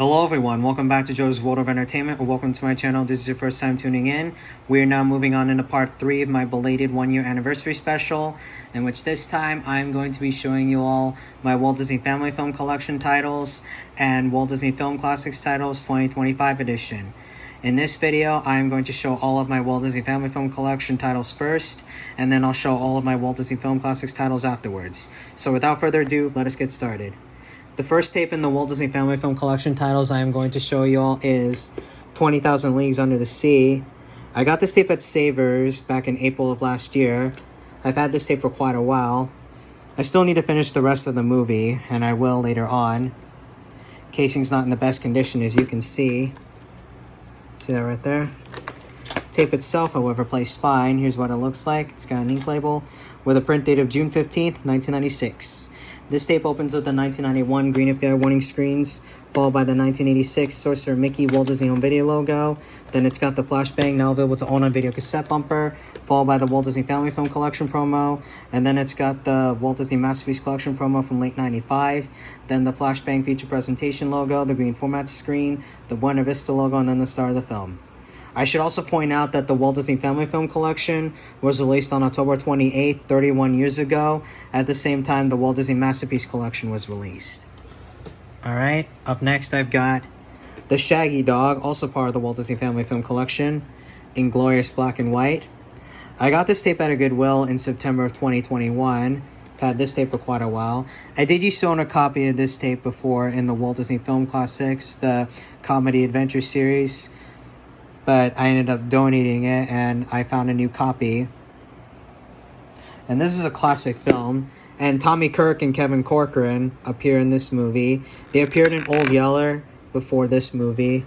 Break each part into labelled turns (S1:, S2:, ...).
S1: Hello everyone, welcome back to Joe's World of Entertainment, or welcome to my channel. This is your first time tuning in. We are now moving on into part 3 of my belated 1-year anniversary special, in which this time I'm going to be showing you all my Walt Disney Family Film Collection titles and Walt Disney Film Classics titles 2025 edition. In this video, I'm going to show all of my Walt Disney Family Film Collection titles first, and then I'll show all of my Walt Disney Film Classics titles afterwards. So without further ado, let us get started. The first tape in the Walt Disney Family Film Collection titles I am going to show you all is 20,000 Leagues Under the Sea. I got this tape at Savers back in April of last year. I've had this tape for quite a while. I still need to finish the rest of the movie, and I will later on. Casing's not in the best condition, as you can see. See that right there? Tape itself, however, plays fine. Here's what it looks like. It's got an ink label with a print date of June 15th, 1996. This tape opens with the 1991 green API warning screens, followed by the 1986 Sorcerer Mickey Walt Disney Home Video logo. Then it's got the flashbang, now available to own on video cassette bumper, followed by the Walt Disney Family Film Collection promo. And then it's got the Walt Disney Masterpiece Collection promo from late 95. Then the flashbang feature presentation logo, the green format screen, the Buena Vista logo, and then the star of the film. I should also point out that the Walt Disney Family Film Collection was released on October 28th, 31 years ago. At the same time, the Walt Disney Masterpiece Collection was released. Alright, up next I've got the Shaggy Dog, also part of the Walt Disney Family Film Collection, in glorious black and white. I got this tape at a Goodwill in September of 2021. I've had this tape for quite a while. I did used to own a copy of this tape before in the Walt Disney Film Classics, the Comedy Adventure series, but I ended up donating it and I found a new copy. And this is a classic film, and Tommy Kirk and Kevin Corcoran appear in this movie. They appeared in Old Yeller before this movie.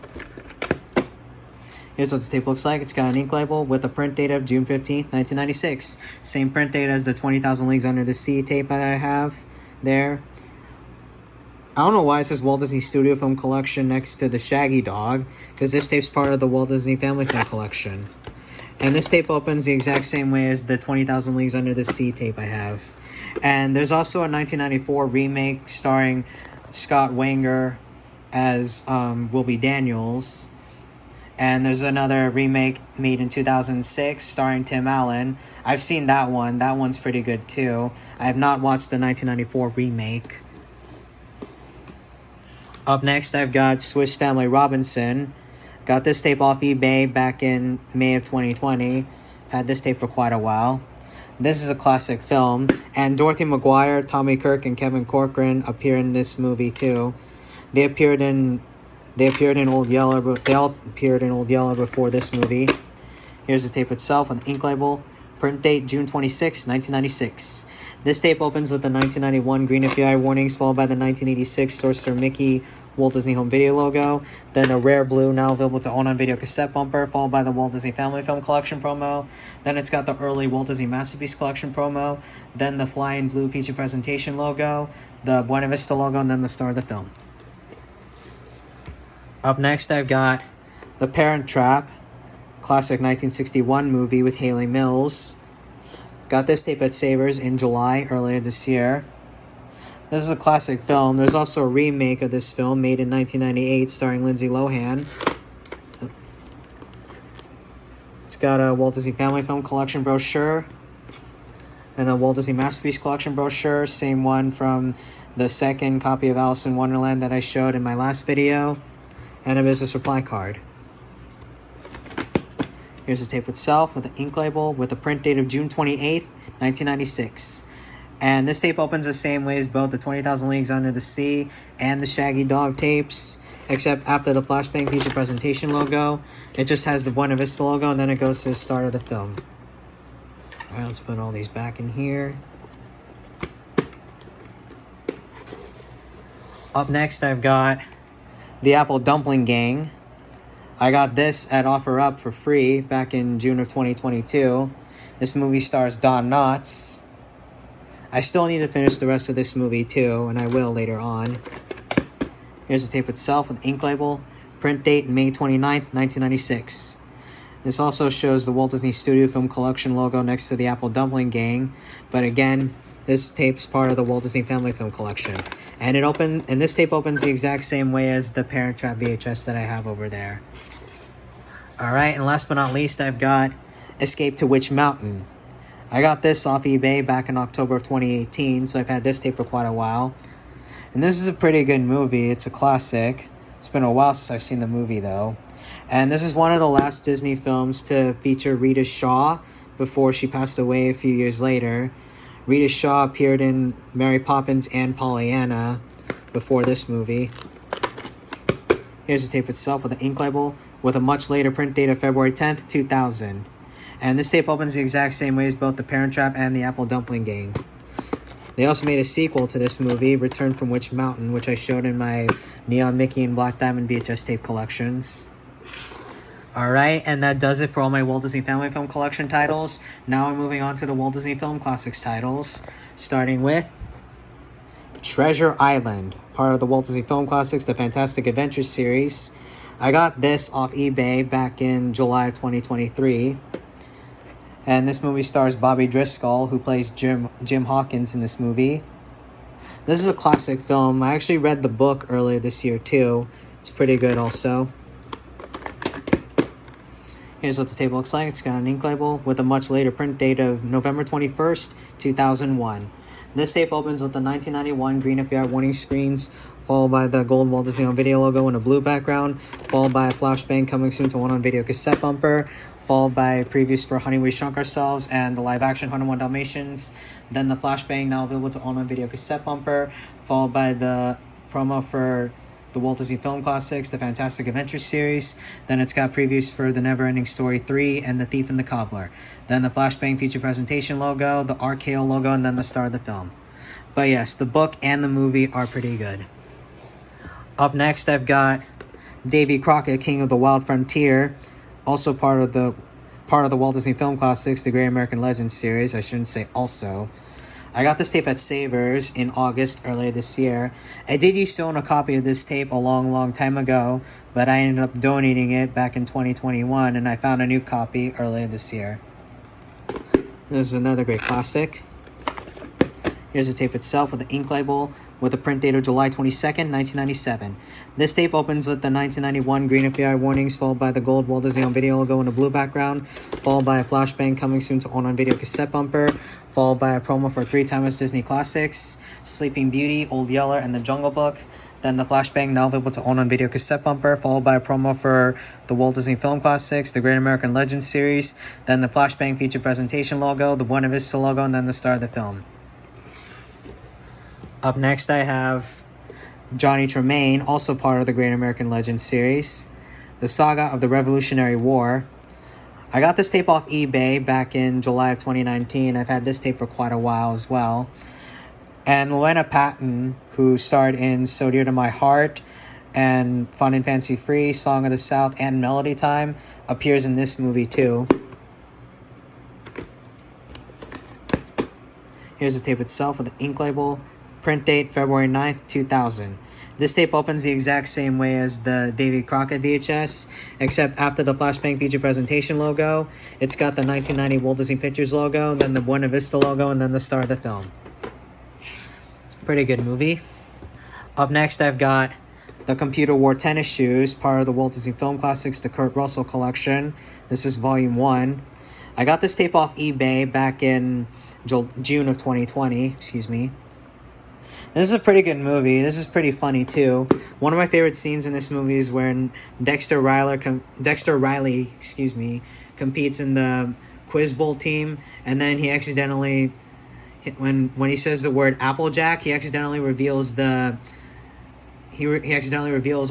S1: Here's what the tape looks like. It's got an ink label with a print date of June 15th, 1996. Same print date as the 20,000 Leagues Under the Sea tape that I have there. I don't know why it says Walt Disney Studio Film Collection next to the Shaggy Dog, because this tape's part of the Walt Disney Family Film Collection. And this tape opens the exact same way as the 20,000 Leagues Under the Sea tape I have. And there's also a 1994 remake starring Scott Wanger as Wilby Daniels. And there's another remake made in 2006 starring Tim Allen. I've seen that one. That one's pretty good too. I have not watched the 1994 remake. Up next, I've got Swiss Family Robinson. Got this tape off eBay back in May of 2020. Had this tape for quite a while. This is a classic film, and Dorothy McGuire, Tommy Kirk, and Kevin Corcoran appear in this movie too. They appeared in Old Yeller. They all appeared in Old Yeller before this movie. Here's the tape itself with the ink label. Print date June 26, 1996. This tape opens with the 1991 green API warnings, followed by the 1986 Sorcerer Mickey Walt Disney Home Video logo, then a rare blue, now available to own on video cassette bumper, followed by the Walt Disney Family Film Collection promo. Then it's got the early Walt Disney Masterpiece Collection promo, then the flying blue feature presentation logo, the Buena Vista logo, and then the star of the film. Up next, I've got The Parent Trap, classic 1961 movie with Haley Mills. Got this tape at Savers in July earlier this year. This is a classic film. There's also a remake of this film made in 1998 starring Lindsay Lohan. It's got a Walt Disney Family Film Collection brochure and a Walt Disney Masterpiece Collection brochure. Same one from the second copy of Alice in Wonderland that I showed in my last video. And a business reply card. Here's the tape itself with the ink label with a print date of June 28th, 1996. And this tape opens the same way as both the 20,000 Leagues Under the Sea and the Shaggy Dog tapes, except after the flashbang feature presentation logo, it just has the Buena Vista logo, and then it goes to the start of the film. Alright, let's put all these back in here. Up next, I've got The Apple Dumpling Gang. I got this at OfferUp for free back in June of 2022. This movie stars Don Knotts. I still need to finish the rest of this movie too, and I will later on. Here's the tape itself with ink label. Print date May 29th, 1996. This also shows the Walt Disney Studio Film Collection logo next to the Apple Dumpling Gang. But again, This tape's part of the Walt Disney Family Film Collection. And this tape opens the exact same way as the Parent Trap VHS that I have over there. Alright, and last but not least, I've got Escape to Witch Mountain. I got this off eBay back in October of 2018, so I've had this tape for quite a while. And this is a pretty good movie. It's a classic. It's been a while since I've seen the movie, though. And this is one of the last Disney films to feature Rita Shaw before she passed away a few years later. Rita Shaw appeared in Mary Poppins and Pollyanna before this movie. Here's the tape itself with an ink label with a much later print date of February 10th, 2000. And this tape opens the exact same way as both The Parent Trap and The Apple Dumpling Gang. They also made a sequel to this movie, Return from Witch Mountain, which I showed in my Neon Mickey and Black Diamond VHS tape collections. Alright, and that does it for all my Walt Disney Family Film Collection titles. Now we're moving on to the Walt Disney Film Classics titles, starting with Treasure Island, part of the Walt Disney Film Classics, the Fantastic Adventures series. I got this off eBay back in July of 2023. And this movie stars Bobby Driscoll, who plays Jim Hawkins in this movie. This is a classic film. I actually read the book earlier this year too. It's pretty good also. Here's what the table looks like. It's got an ink label with a much later print date of November 21st, 2001. This tape opens with the 1991 green FBI warning screens, followed by the gold Walt Disney on Video logo in a blue background, followed by a flashbang coming soon to one on video cassette bumper, followed by previews for Honey, We Shrunk Ourselves and the live-action 101 Dalmatians, then the flashbang now available to own on video cassette bumper, followed by the promo for the Walt Disney Film Classics, the Fantastic Adventures series. Then it's got previews for The Never-Ending Story 3 and The Thief and the Cobbler. Then the flashbang feature presentation logo, the RKO logo, and then the star of the film. But yes, the book and the movie are pretty good. Up next, I've got Davy Crockett, King of the Wild Frontier, also part of the Walt Disney Film Classics, the Great American Legends series. I shouldn't say also. I got this tape at Savers in August earlier this year. I did used to own a copy of this tape a long time ago, but I ended up donating it back in 2021, and I found a new copy earlier this year. This is another great classic. Here's the tape itself with the ink label with a print date of July 22nd, 1997. This tape opens with the 1991 green FBI warnings, followed by the gold Walt Disney on Video logo in a blue background, followed by a flashbang coming soon to own on video cassette bumper, followed by a promo for 3 timeless Disney classics, Sleeping Beauty, Old Yeller, and The Jungle Book. Then the flashbang now available to own on video cassette bumper, followed by a promo for the Walt Disney Film Classics, the Great American Legends series, then the flashbang feature presentation logo, the Buena Vista logo, and then the star of the film. Up next, I have Johnny Tremaine, also part of the Great American Legends series, The Saga of the Revolutionary War. I got this tape off eBay back in July of 2019. I've had this tape for quite a while as well. And Luana Patton, who starred in So Dear to My Heart and Fun and Fancy Free, Song of the South, and Melody Time, appears in this movie too. Here's the tape itself with the ink label. Print date February 9th, 2000. This tape opens the exact same way as the Davy Crockett VHS, except after the flashbang feature presentation logo, it's got the 1990 Walt Disney Pictures logo, then the Buena Vista logo, and then the star of the film. It's a pretty good movie. Up next, I've got the Computer Wore Tennis Shoes, part of the Walt Disney Film Classics, the Kurt Russell collection. This is Volume 1. I got this tape off eBay back in June of 2020, This is a pretty good movie. This is pretty funny too. One of my favorite scenes in this movie is when Dexter Riley competes in the Quiz Bowl team, and then he accidentally, when he says the word Applejack, he accidentally reveals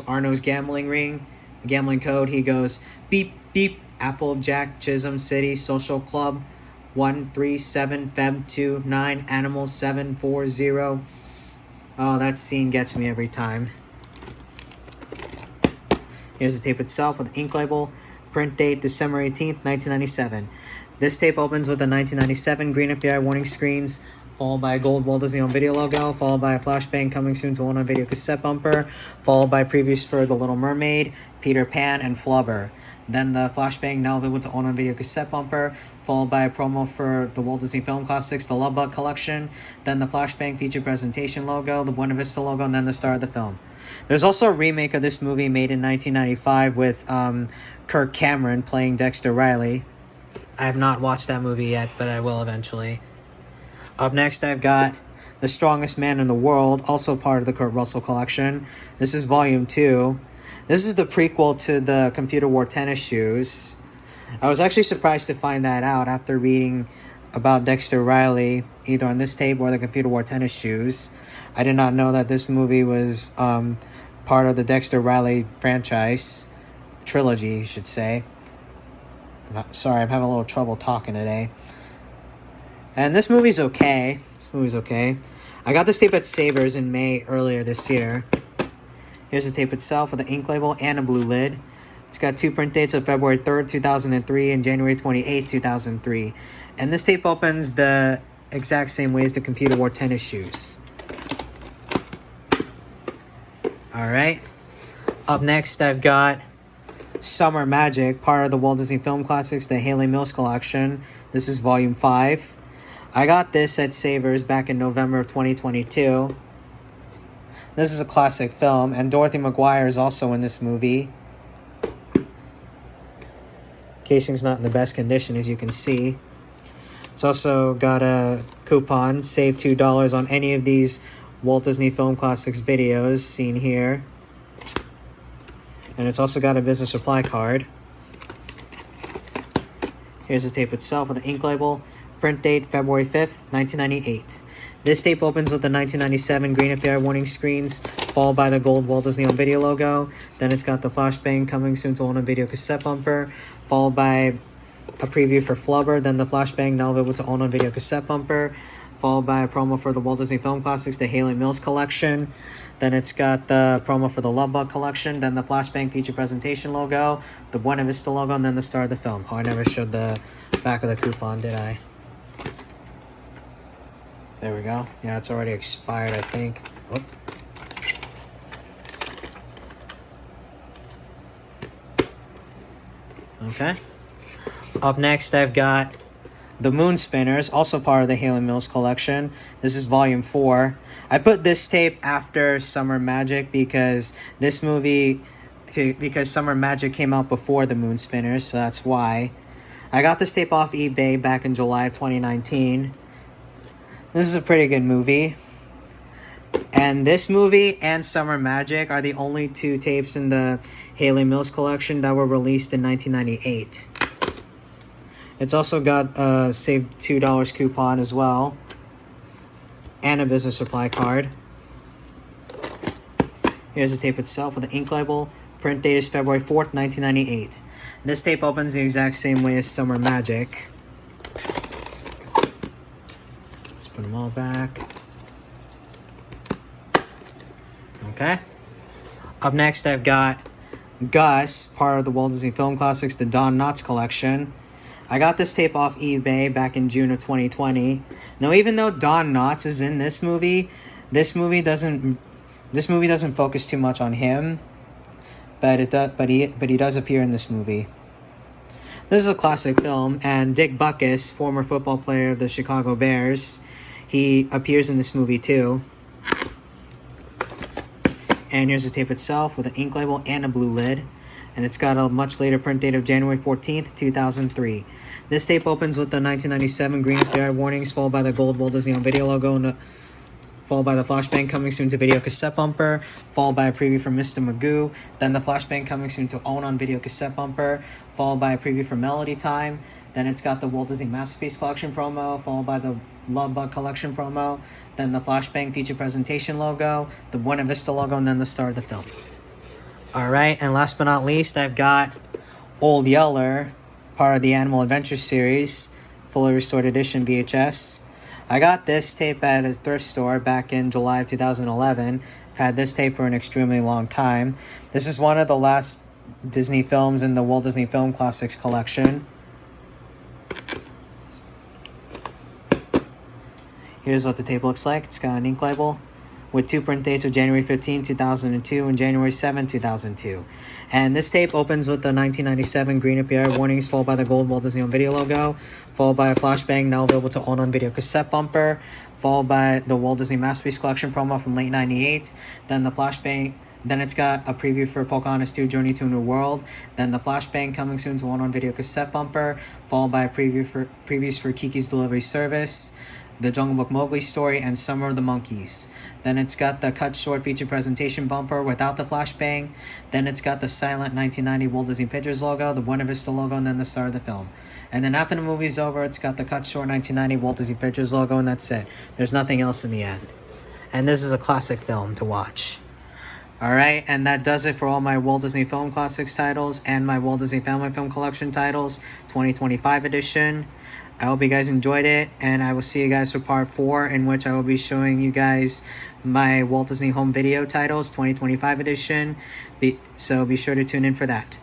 S1: Arno's gambling code. He goes beep beep Applejack Chisholm City Social Club 137 Feb 29 Animal 740. Oh, that scene gets me every time. Here's the tape itself with the ink label. Print date December 18th, 1997. This tape opens with the 1997 green FBI warning screens, followed by a gold Walt Disney on Video logo, followed by a flashbang coming soon to own on video cassette bumper, followed by previews for The Little Mermaid, Peter Pan, and Flubber. Then the flashbang now available to own on video cassette bumper, followed by a promo for the Walt Disney Film Classics, the Love Bug Collection, then the flashbang feature presentation logo, the Buena Vista logo, and then the star of the film. There's also a remake of this movie made in 1995 with Kirk Cameron playing Dexter Riley. I have not watched that movie yet, but I will eventually. Up next, I've got The Strongest Man in the World, also part of the Kurt Russell collection. This is Volume 2. This is the prequel to the Computer Wore Tennis Shoes. I was actually surprised to find that out after reading about Dexter Riley, either on this tape or the Computer Wore Tennis Shoes. I did not know that this movie was part of the Dexter Riley franchise. Trilogy, you should say. Sorry, I'm having a little trouble talking today. And this movie's okay. I got this tape at Savers in May earlier this year. Here's the tape itself with an ink label and a blue lid. It's got 2 print dates of February 3rd, 2003 and January 28th, 2003. And this tape opens the exact same way as the Computer Wore Tennis Shoes. Alright. Up next, I've got Summer Magic, part of the Walt Disney Film Classics, the Haley Mills collection. This is Volume 5. I got this at Savers back in November of 2022. This is a classic film, and Dorothy McGuire is also in this movie. Casing's not in the best condition, as you can see. It's also got a coupon, save $2 on any of these Walt Disney Film Classics videos seen here. And it's also got a business supply card. Here's the tape itself with the ink label. Print date February 5th, 1998. This tape opens with the 1997 green FDR warning screens, followed by the gold Walt Disney on Video logo. Then it's got the flashbang coming soon to own on video cassette bumper, followed by a preview for Flubber, then the flashbang now available to own on video cassette bumper, followed by a promo for the Walt Disney Film Classics, the Haley Mills collection. Then it's got the promo for the Love Bug collection, then the flashbang feature presentation logo, the Buena Vista logo, and then the star of the film. Oh, I never showed the back of the coupon, did I? There we go. Yeah, it's already expired, I think. Whoop. Okay. Up next, I've got The Moon Spinners, also part of the Haley Mills collection. This is Volume 4. I put this tape after Summer Magic because Summer Magic came out before The Moon Spinners, so that's why. I got this tape off eBay back in July of 2019. This is a pretty good movie. And this movie and Summer Magic are the only 2 tapes in the Haley Mills collection that were released in 1998. It's also got a save $2 coupon as well. And a business supply card. Here's the tape itself with the ink label. Print date is February 4th, 1998. This tape opens the exact same way as Summer Magic. Put them all back. Okay. Up next, I've got Gus, part of the Walt Disney Film Classics, the Don Knotts collection. I got this tape off eBay back in June of 2020. Now, even though Don Knotts is in this movie doesn't focus too much on him, but he does appear in this movie. This is a classic film, and Dick Butkus, former football player of the Chicago Bears, he appears in this movie too. And here's the tape itself with an ink label and a blue lid. And it's got a much later print date of January 14th, 2003. This tape opens with the 1997 green FDR warnings, followed by the gold Walt Disney on Video logo, and followed by the flashbang coming soon to video cassette bumper, followed by a preview for Mr. Magoo, then the flashbang coming soon to own on video cassette bumper, followed by a preview for Melody Time. Then it's got the Walt Disney Masterpiece Collection promo, followed by the Love Bug Collection promo, then the flashbang feature presentation logo, the Buena Vista logo, and then the star of the film. Alright, and last but not least, I've got Old Yeller, part of the Animal Adventure series, fully restored edition VHS. I got this tape at a thrift store back in July of 2011. I've had this tape for an extremely long time. This is one of the last Disney films in the Walt Disney Film Classics collection. Here's what the tape looks like. It's got an ink label, with two print dates of January 15, 2002 and January 7, 2002. And this tape opens with the 1997 green appear warnings, followed by the gold Walt Disney Home Video logo, followed by a flashbang now available to own on video cassette bumper, followed by the Walt Disney Masterpiece Collection promo from late 98, then the flashbang. Then it's got a preview for Pocahontas 2 Journey to a New World. Then the flashbang coming soon to one on video cassette bumper, followed by a previews for Kiki's Delivery Service, The Jungle Book Mowgli Story, and Summer of the Monkeys. Then it's got the cut short feature presentation bumper without the flashbang. Then it's got the silent 1990 Walt Disney Pictures logo, the Buena Vista logo, and then the star of the film. And then after the movie's over, it's got the cut short 1990 Walt Disney Pictures logo, and that's it. There's nothing else in the end. And this is a classic film to watch. Alright, and that does it for all my Walt Disney Film Classics titles and my Walt Disney Family Film Collection titles, 2025 edition. I hope you guys enjoyed it, and I will see you guys for part 4, in which I will be showing you guys my Walt Disney Home Video titles, 2025 edition. So be sure to tune in for that.